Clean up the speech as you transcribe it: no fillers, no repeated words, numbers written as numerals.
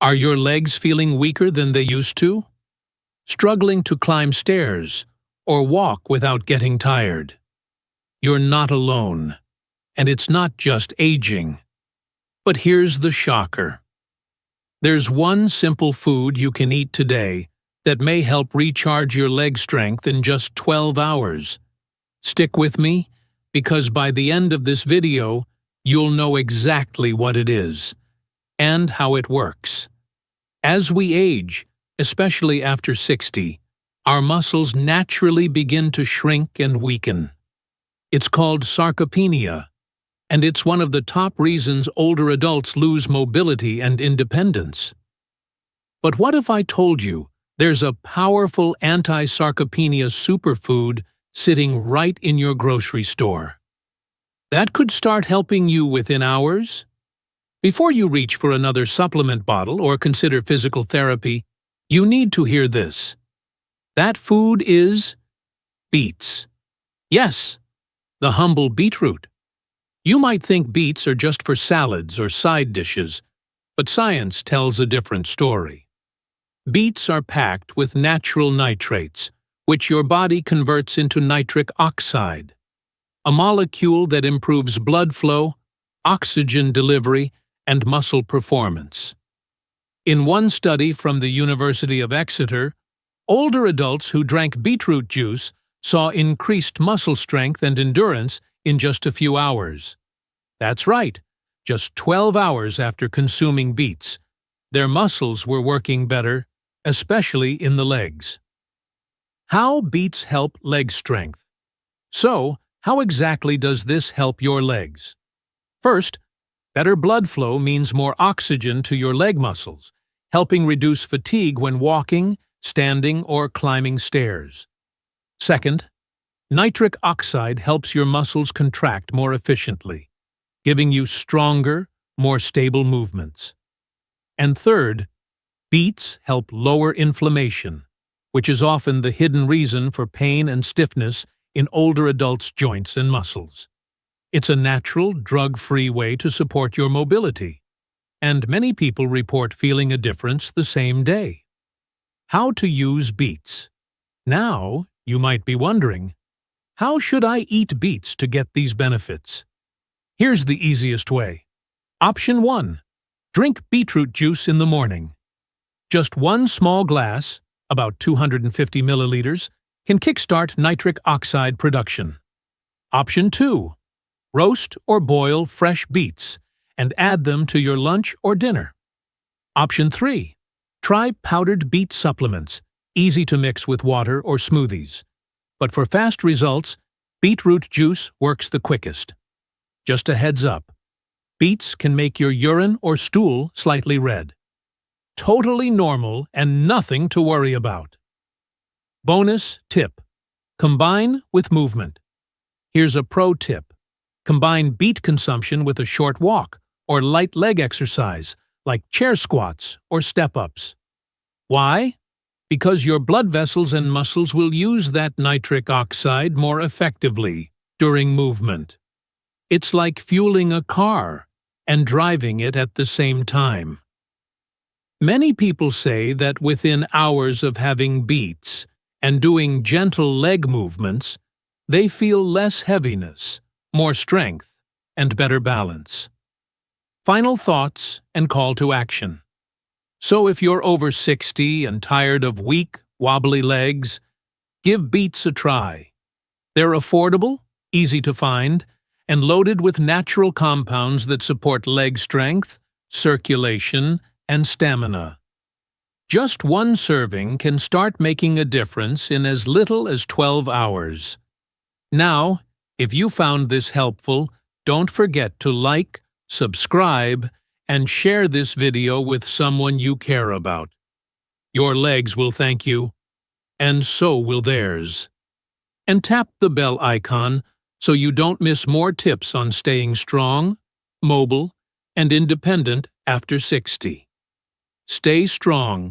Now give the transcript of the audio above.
Are your legs feeling weaker than they used to? Struggling to climb stairs or walk without getting tired? You're not alone, and it's not just aging. But here's the shocker. There's one simple food you can eat today that may help recharge your leg strength in just 12 hours. Stick with me, because by the end of this video, you'll know exactly what it is and how it works. As we age, especially after 60, our muscles naturally begin to shrink and weaken. It's called sarcopenia, and it's one of the top reasons older adults lose mobility and independence. But what if I told you there's a powerful anti-sarcopenia superfood sitting right in your grocery store? That could start helping you within hours? Before you reach for another supplement bottle or consider physical therapy, you need to hear this. That food is beets. Yes, the humble beetroot. You might think beets are just for salads or side dishes, but science tells a different story. Beets are packed with natural nitrates, which your body converts into nitric oxide, a molecule that improves blood flow, oxygen delivery, and muscle performance. In one study from the University of Exeter, older adults who drank beetroot juice saw increased muscle strength and endurance in just a few hours. That's right, just 12 hours after consuming beets, their muscles were working better, especially in the legs. How beets help leg strength? So, how exactly does this help your legs? First, better blood flow means more oxygen to your leg muscles, helping reduce fatigue when walking, standing, or climbing stairs. Second, nitric oxide helps your muscles contract more efficiently, giving you stronger, more stable movements. And third, beets help lower inflammation, which is often the hidden reason for pain and stiffness in older adults' joints and muscles. It's a natural, drug-free way to support your mobility, and many people report feeling a difference the same day. How to use beets? Now, you might be wondering, how should I eat beets to get these benefits? Here's the easiest way. Option 1. Drink beetroot juice in the morning. Just one small glass, about 250 milliliters, can kickstart nitric oxide production. Option 2. Roast or boil fresh beets and add them to your lunch or dinner. Option 3. Try powdered beet supplements, easy to mix with water or smoothies. But for fast results, beetroot juice works the quickest. Just a heads up, beets can make your urine or stool slightly red. Totally normal and nothing to worry about. Bonus tip: combine with movement. Here's a pro tip. Combine beet consumption with a short walk or light leg exercise like chair squats or step-ups. Why? Because your blood vessels and muscles will use that nitric oxide more effectively during movement. It's like fueling a car and driving it at the same time. Many people say that within hours of having beets and doing gentle leg movements, they feel less heaviness, more strength, and better balance. Final thoughts and call to action. So if you're over 60 and tired of weak, wobbly legs, give beets a try. They're affordable, easy to find, and loaded with natural compounds that support leg strength, circulation, and stamina. Just one serving can start making a difference in as little as 12 hours. Now, if you found this helpful, don't forget to like, subscribe, and share this video with someone you care about. Your legs will thank you, and so will theirs. And tap the bell icon so you don't miss more tips on staying strong, mobile, and independent after 60. Stay strong,